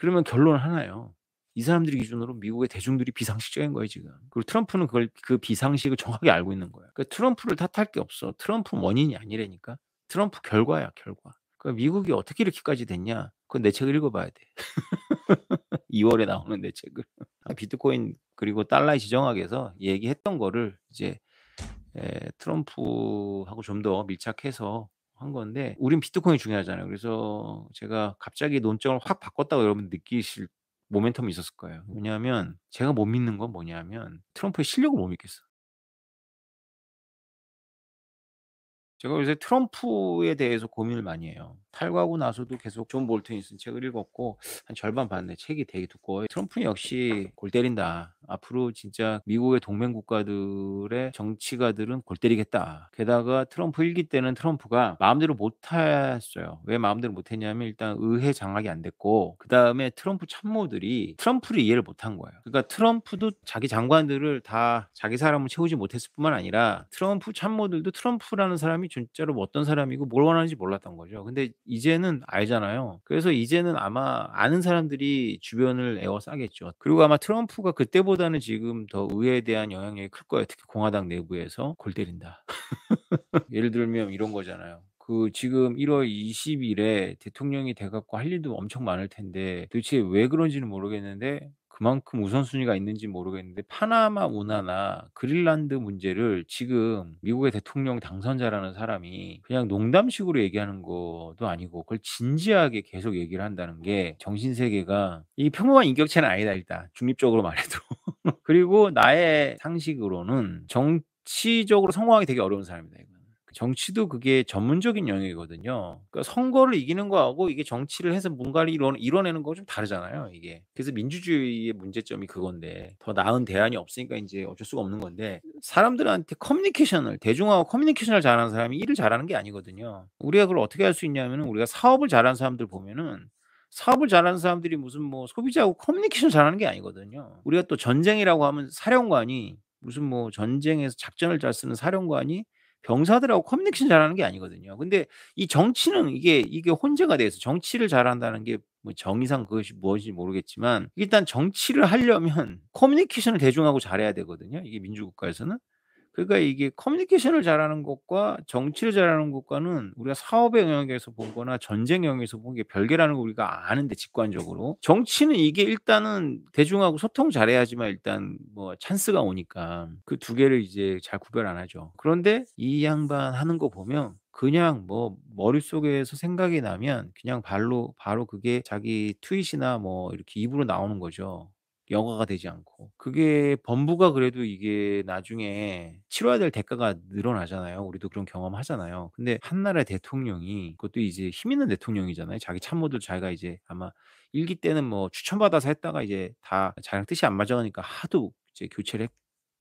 그러면 결론은 하나예요. 이 사람들 기준으로 미국의 대중들이 비상식적인 거예요 지금. 그리고 트럼프는 그걸 그 비상식을 정확하게 알고 있는 거예요. 그러니까 트럼프를 탓할 게 없어. 트럼프는 원인이 아니라니까. 트럼프 결과야 결과. 그러니까 미국이 어떻게 이렇게까지 됐냐? 그건 내 책을 읽어 봐야 돼. 2 월에 나오는 내 책을. 비트코인 그리고 달러의 지정학에서 얘기했던 거를 이제 트럼프하고 좀 더 밀착해서 한 건데 우린 비트코인이 중요하잖아요. 그래서 제가 갑자기 논점을 확 바꿨다고 여러분 느끼실 모멘텀이 있었을 거예요. 왜냐하면 제가 못 믿는 건 뭐냐면 트럼프의 실력을 못 믿겠어. 제가 요새 트럼프에 대해서 고민을 많이 해요. 탈구하고 나서도 계속 존 볼튼이 쓴 책을 읽었고 한 절반 봤는데 책이 되게 두꺼워요. 트럼프는 역시 골 때린다. 앞으로 진짜 미국의 동맹 국가들의 정치가들은 골 때리겠다. 게다가 트럼프 1기 때는 트럼프가 마음대로 못 했어요. 왜 마음대로 못 했냐면 일단 의회 장악이 안 됐고 그다음에 트럼프 참모들이 트럼프를 이해를 못한 거예요. 그러니까 트럼프도 자기 장관들을 다 자기 사람을 채우지 못했을 뿐만 아니라 트럼프 참모들도 트럼프라는 사람이 진짜로 뭐 어떤 사람이고 뭘 원하는지 몰랐던 거죠. 근데 이제는 알잖아요. 그래서 이제는 아마 아는 사람들이 주변을 에워싸겠죠. 그리고 아마 트럼프가 그때보다는 지금 더 의회에 대한 영향력이 클 거예요. 특히 공화당 내부에서 골 때린다. 예를 들면 이런 거잖아요. 그 지금 1월 20 일에 대통령이 돼 갖고 할 일도 엄청 많을 텐데 도대체 왜 그런지는 모르겠는데 그만큼 우선순위가 있는지 모르겠는데 파나마 운하나 그린란드 문제를 지금 미국의 대통령 당선자라는 사람이 그냥 농담식으로 얘기하는 것도 아니고 그걸 진지하게 계속 얘기를 한다는 게 정신 세계가 이 평범한 인격체는 아니다 일단 중립적으로 말해도. 그리고 나의 상식으로는 정치적으로 성공하기 되게 어려운 사람이다 이거는. 정치도 그게 전문적인 영역이거든요. 그러니까 선거를 이기는 거하고 이게 정치를 해서 뭔가를 이뤄내는 거 좀 다르잖아요 이게. 그래서 민주주의의 문제점이 그건데 더 나은 대안이 없으니까 인제 어쩔 수가 없는 건데 사람들한테 커뮤니케이션을 대중하고 커뮤니케이션을 잘하는 사람이 일을 잘하는 게 아니거든요. 우리가 그걸 어떻게 할 수 있냐면은 우리가 사업을 잘하는 사람들 보면은 사업을 잘하는 사람들이 무슨 뭐 소비자하고 커뮤니케이션 잘하는 게 아니거든요. 우리가 또 전쟁이라고 하면 사령관이 무슨 뭐 전쟁에서 작전을 잘 쓰는 사령관이 병사들하고 커뮤니케이션 잘하는 게 아니거든요. 근데 이 정치는 이게 혼재가 돼서 정치를 잘한다는 게 뭐 정의상 그것이 무엇인지 모르겠지만 일단 정치를 하려면 커뮤니케이션을 대중하고 잘해야 되거든요, 이게 민주국가에서는. 그러니까 이게 커뮤니케이션을 잘하는 것과 정치를 잘하는 것과는 우리가 사업의 영역에서 보거나 전쟁 영역에서 보는 게 별개라는 걸 우리가 아는데 직관적으로. 정치는 이게 일단은 대중하고 소통 잘해야지만 일단 뭐 찬스가 오니까 그 두 개를 이제 잘 구별 안 하죠. 그런데 이 양반 하는 거 보면 그냥 뭐 머릿속에서 생각이 나면 그냥 바로 그게 자기 트윗이나 뭐 이렇게 입으로 나오는 거죠. 영어가 되지 않고. 그게 범부가 그래도 이게 나중에 치러야 될 대가가 늘어나잖아요. 우리도 그런 경험하잖아요. 근데 한 나라의 대통령이 그것도 이제 힘 있는 대통령이잖아요. 자기 참모들 자기가 이제 아마 1기 때는 뭐 추천받아서 했다가 이제 다 자기랑 뜻이 안 맞아가니까 하도 이제 교체를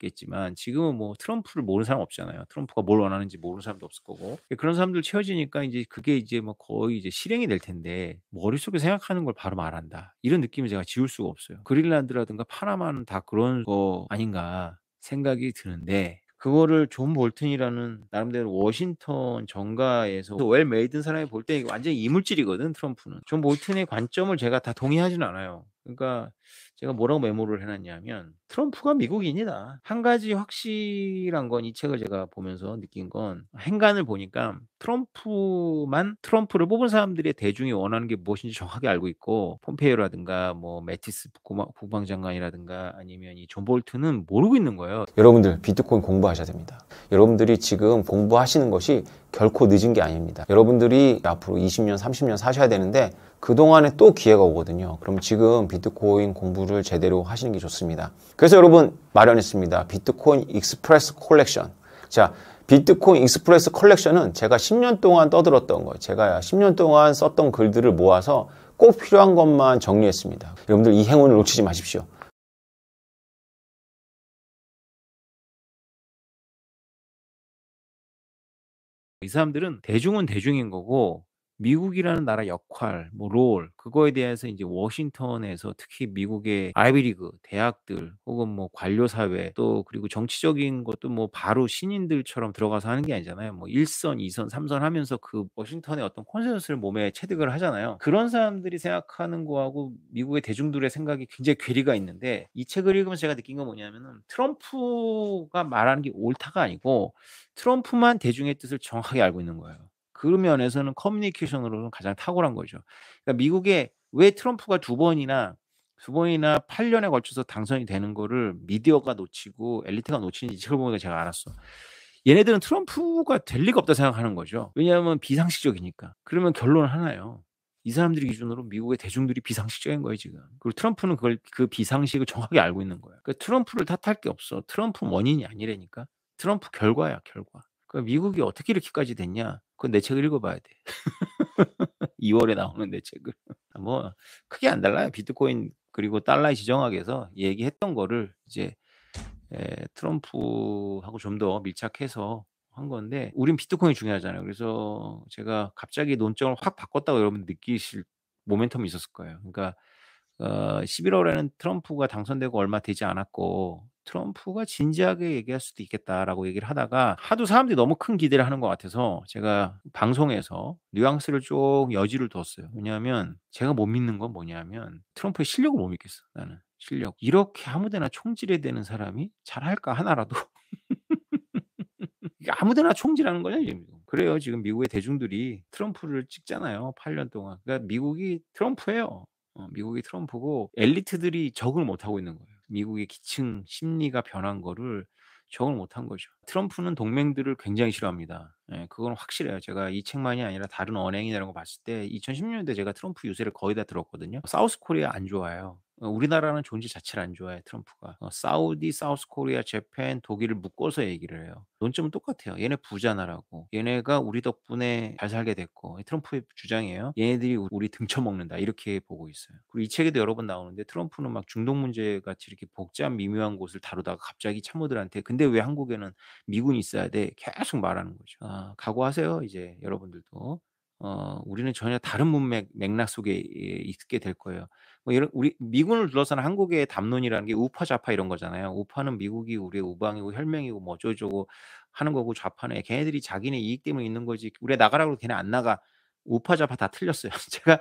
했겠지만 지금은 뭐 트럼프를 모르는 사람 없잖아요. 트럼프가 뭘 원하는지 모르는 사람도 없을 거고. 그런 사람들 채워지니까 이제 그게 이제 뭐 거의 이제 실행이 될 텐데 머릿속에 생각하는 걸 바로 말한다. 이런 느낌을 제가 지울 수가 없어요. 그린란드라든가 파나마는 다 그런 거 아닌가 생각이 드는데 그거를 존 볼튼이라는 나름대로 워싱턴 정가에서 웰 메이든 사람이 볼 때 이거 완전히 이물질이거든 트럼프는. 존 볼튼의 관점을 제가 다 동의하지는 않아요. 그러니까 제가 뭐라고 메모를 해 놨냐면 "트럼프가 미국인이다." 한 가지 확실한 건 이 책을 제가 보면서 느낀 건 행간을 보니까 트럼프를 뽑은 사람들의 대중이 원하는 게 무엇인지 정확하게 알고 있고 폼페이오라든가 뭐 매티스 국방장관이라든가 아니면 이 존 볼튼은 모르고 있는 거예요. 여러분들 비트코인 공부하셔야 됩니다. 여러분들이 지금 공부하시는 것이 결코 늦은 게 아닙니다. 여러분들이 앞으로 20년, 30년 사셔야 되는데 그동안에 또 기회가 오거든요. 그럼 지금 비트코인 공부를 제대로 하시는 게 좋습니다. 그래서 여러분 마련했습니다. 비트코인 익스프레스 콜렉션. 자, 비트코인 익스프레스 컬렉션은 제가 10년 동안 떠들었던 거예요. 제가 10년 동안 썼던 글들을 모아서 꼭 필요한 것만 정리했습니다. 여러분들 이 행운을 놓치지 마십시오. 이 사람들은 대중은 대중인 거고 미국이라는 나라 역할 뭐 롤 그거에 대해서 인제 워싱턴에서 특히 미국의 아이비 리그 대학들 혹은 뭐 관료 사회 또 그리고 정치적인 것도 뭐 바로 신인들처럼 들어가서 하는 게 아니잖아요. 뭐 1 선, 2 선, 3선 하면서 그 워싱턴의 어떤 컨센서스를 몸에 체득을 하잖아요. 그런 사람들이 생각하는 거하고 미국의 대중들의 생각이 굉장히 괴리가 있는데 이 책을 읽으면서 제가 느낀 건 뭐냐면은 트럼프가 말하는 게 옳다가 아니고 트럼프만 대중의 뜻을 정확하게 알고 있는 거예요. 그 면에서는 커뮤니케이션으로는 가장 탁월한 거죠. 그러니까 미국에 왜 트럼프가 두 번이나 8 년에 걸쳐서 당선이 되는 거를 미디어가 놓치고 엘리트가 놓치는지 이 책을 보니까 제가 알았어. 얘네들은 트럼프가 될 리가 없다 생각하는 거죠. 왜냐하면 비상식적이니까. 그러면 결론은 하나예요. 이 사람들 기준으로 미국의 대중들이 비상식적인 거예요 지금. 그리고 트럼프는 그걸 그 비상식을 정확하게 알고 있는 거예요. 그러니까 트럼프를 탓할 게 없어. 트럼프는 원인이 아니라니까. 트럼프 결과야 결과. 그러니까 미국이 어떻게 이렇게까지 됐냐? 그건 내 책을 읽어 봐야 돼. 2 월에 나오는 내 책을. 뭐 크게 안 달라요. 비트코인 그리고 달러의 지정학에서 얘기했던 거를 이제 트럼프하고 좀 더 밀착해서 한 건데 우린 비트코인이 중요하잖아요. 그래서 제가 갑자기 논점을 확 바꿨다고 여러분 느끼실 모멘텀이 있었을 거예요. 그러니까 11 월에는 트럼프가 당선되고 얼마 되지 않았고 '트럼프가 진지하게 얘기할 수도 있겠다.'라고 얘기를 하다가 하도 사람들이 너무 큰 기대를 하는 것 같아서 제가 방송에서 뉘앙스를 좀 여지를 뒀어요. 왜냐하면 제가 못 믿는 건 뭐냐면 트럼프의 실력을 못 믿겠어 나는 실력. 이렇게 아무 데나 총질해야 되는 사람이 잘할까 하나라도. 이게 아무 데나 총질하는 거냐 지금. 그래요. 지금 미국의 대중들이 트럼프를 찍잖아요 8년 동안. 그러니까 미국이 트럼프예요. 미국이 트럼프고 엘리트들이 적응을 못 하고 있는 거예요. 미국의 기층 심리가 변한 거를 적응을 못 한 거죠. 트럼프는 동맹들을 굉장히 싫어합니다. 예 그건 확실해요. 제가 이 책만이 아니라 다른 언행이나 이런 거 봤을 때 2010 년대 제가 트럼프 유세를 거의 다 들었거든요. 사우스 코리아 안 좋아해요. 우리나라는 존재 자체를 안 좋아해 트럼프가. 사우디, 사우스 코리아, 재팬, 독일을 묶어서 얘기를 해요. 논점은 똑같아요. 얘네 부자 나라고. 얘네가 우리 덕분에 잘 살게 됐고 트럼프의 주장이에요. "얘네들이 우리 등쳐먹는다." 이렇게 보고 있어요. 그리고 이 책에도 여러 번 나오는데 트럼프는 막 중동 문제 같이 이렇게 복잡한 미묘한 곳을 다루다가 갑자기 참모들한테 "근데 왜 한국에는 미군이 있어야 돼?" 계속 말하는 거죠. 아 각오하세요 이제 여러분들도. 우리는 전혀 다른 문맥 맥락 속에 있게 될 거예요. 뭐 이런 우리 미군을 둘러싼 한국의 담론이라는 게 우파 좌파 이런 거잖아요. 우파는 미국이 우리의 우방이고 혈맹이고 뭐 어쩌고저쩌고 하는 거고 좌파는 걔네들이 자기네 이익 때문에 있는 거지 "우리가 나가라." 고 걔네 안 나가. 우파 좌파 다 틀렸어요. 제가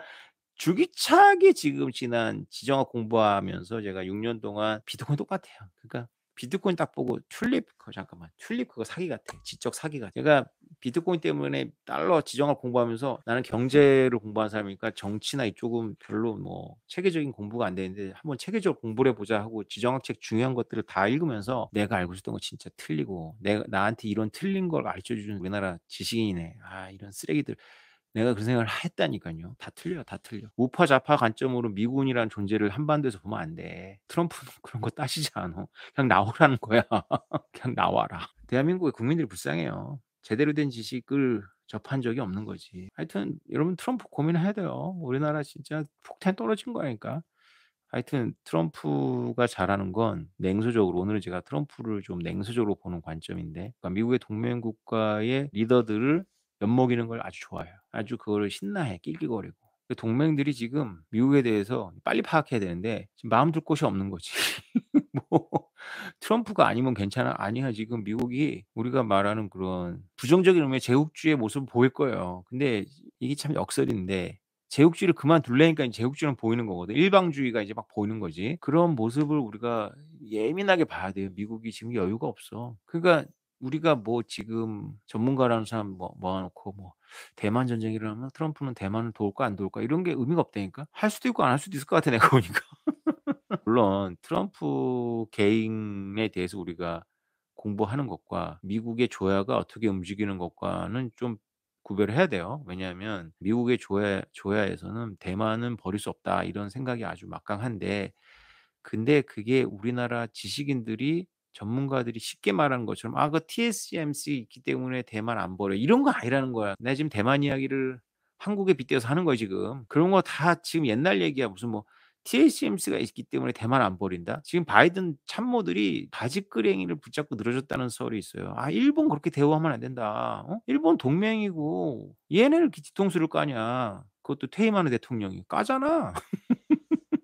줄기차게 지금 지난 지정학 공부하면서 제가 6년 동안 비트코인 똑같아요. 그러니까 비트코인 딱 보고 튤립 잠깐만 튤립 그거 사기 같아. 지적 사기 같아. 제가 비트코인 때문에 달러 지정학 공부하면서 나는 경제를 공부한 사람이니까 정치나 이쪽은 별로 뭐 체계적인 공부가 안 되는데 '한번 체계적으로 공부를 해 보자.' 하고 지정학 책 중요한 것들을 다 읽으면서 '내가 알고 있었던 거 진짜 틀리고 내가 나한테 이런 틀린 걸 가르쳐 주는 우리나라 지식인이네. 아 이런 쓰레기들.' 내가 그 생각을 했다니깐요. 다 틀려, 다 틀려. 우파 좌파 관점으로 미군이라는 존재를 한반도에서 보면 안 돼. 트럼프는 그런 거 따지지 않아. 그냥 나오라는 거야. 그냥 나와라. 대한민국의 국민들이 불쌍해요. 제대로 된 지식을 접한 적이 없는 거지. 하여튼 여러분 트럼프 고민해야 돼요. 우리나라 진짜 폭탄 떨어진 거라니까. 하여튼 트럼프가 잘하는 건 냉소적으로 오늘은 제가 트럼프를 좀 냉소적으로 보는 관점인데 그러니까 미국의 동맹 국가의 리더들을 엿먹이는 걸 아주 좋아해요. 아주 그거를 신나해 낄낄거리고. 그 동맹들이 지금 미국에 대해서 빨리 파악해야 되는데 지금 마음 둘 곳이 없는 거지. 뭐 트럼프가 아니면 괜찮아. 아니야 지금 미국이 우리가 말하는 그런 부정적인 의미의 제국주의의 모습을 보일 거예요. 근데 이게 참 역설인데 제국주의를 그만둘래니까 이제 제국주의는 보이는 거거든. 일방주의가 이제 막 보이는 거지. 그런 모습을 우리가 예민하게 봐야 돼요. 미국이 지금 여유가 없어. 그러니까 우리가 뭐 지금 전문가라는 사람 모아 놓고 뭐 "대만 전쟁이 일어나면 트럼프는 대만을 도울까 안 도울까?" 이런 게 의미가 없다니까. 할 수도 있고 안 할 수도 있을 것 같아 내가 보니까. 물론 트럼프 개인에 대해서 우리가 공부하는 것과 미국의 조야가 어떻게 움직이는 것과는 좀 구별을 해야 돼요. 왜냐하면 미국의 조야에서는 '대만은 버릴 수 없다.' 이런 생각이 아주 막강한데 근데 그게 우리나라 지식인들이 전문가들이 쉽게 말하는 것처럼 "아 그 TSMC 있기 때문에 대만 안 버려." 이런 거 아니라는 거야. 내가 지금 대만 이야기를 한국에 빗대서 하는 거야 지금. 그런 거 다 지금 옛날 얘기야. 무슨 뭐 TSMC가 있기 때문에 대만 안 버린다? 지금 바이든 참모들이 바지끄레기를 붙잡고 늘어졌다는 설이 있어요. "아 일본 그렇게 대우하면 안 된다. 어? 일본 동맹이고 얘네를 이렇게 뒤통수를 까냐." 그것도 퇴임하는 대통령이. 까잖아.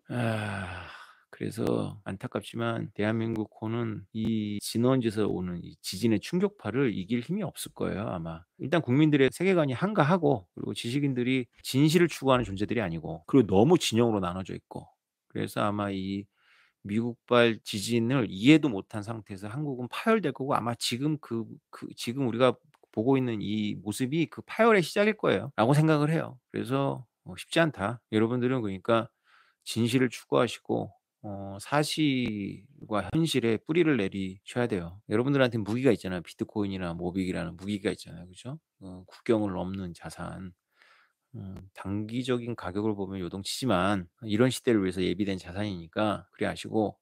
아 그래서 안타깝지만 대한민국호는 이 진원지에서 오는 이 지진의 충격파를 이길 힘이 없을 거예요 아마. 일단 국민들의 세계관이 한가하고, 그리고 지식인들이 진실을 추구하는 존재들이 아니고, 그리고 너무 진영으로 나눠져 있고, 그래서 아마 이 미국발 지진을 이해도 못한 상태에서 한국은 파열될 거고, 아마 지금 지금 우리가 보고 있는 이 모습이 그 파열의 시작일 거예요.'라고 생각을 해요. 그래서 쉽지 않다. 여러분들은 그러니까 진실을 추구하시고 사실과 현실에 뿌리를 내리셔야 돼요. 여러분들한테 무기가 있잖아요. 비트코인이나 모빅이라는 무기가 있잖아요. 그죠? 국경을 넘는 자산. 단기적인 가격을 보면 요동치지만 이런 시대를 위해서 예비된 자산이니까 그리 아시고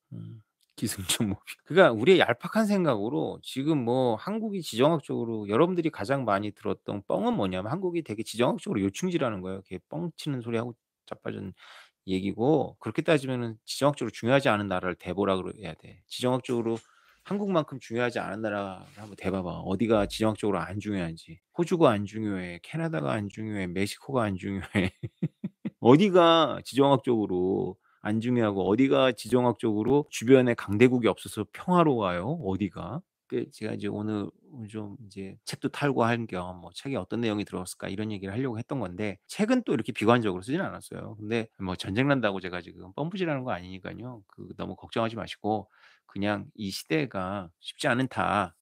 기승전 모비. 그러니까 우리의 얄팍한 생각으로 지금 뭐 한국이 지정학적으로, 여러분들이 가장 많이 들었던 뻥은 뭐냐면 한국이 되게 지정학적으로 요충지라는 거예요. 이렇게 뻥치는 소리하고 자빠진 얘기고, 그렇게 따지면은 지정학적으로 중요하지 않은 나라를 대보라 그래야 돼. 지정학적으로 한국만큼 중요하지 않은 나라를 한번 대봐 봐. 어디가 지정학적으로 안 중요한지. 호주가 안 중요해. 캐나다가 안 중요해. 멕시코가 안 중요해. 어디가 지정학적으로 안 중요하고, 어디가 지정학적으로 주변에 강대국이 없어서 평화로워요? 어디가? 제가 이제 오늘 좀 이제 책도 탈고한 겸 뭐 '책에 어떤 내용이 들어갔을까?' 이런 얘기를 하려고 했던 건데, 책은 또 이렇게 비관적으로 쓰진 않았어요. 근데 뭐 전쟁 난다고 제가 지금 펌프질하는 거 아니니깐요. 너무 걱정하지 마시고 그냥 '이 시대가 쉽지 않다.'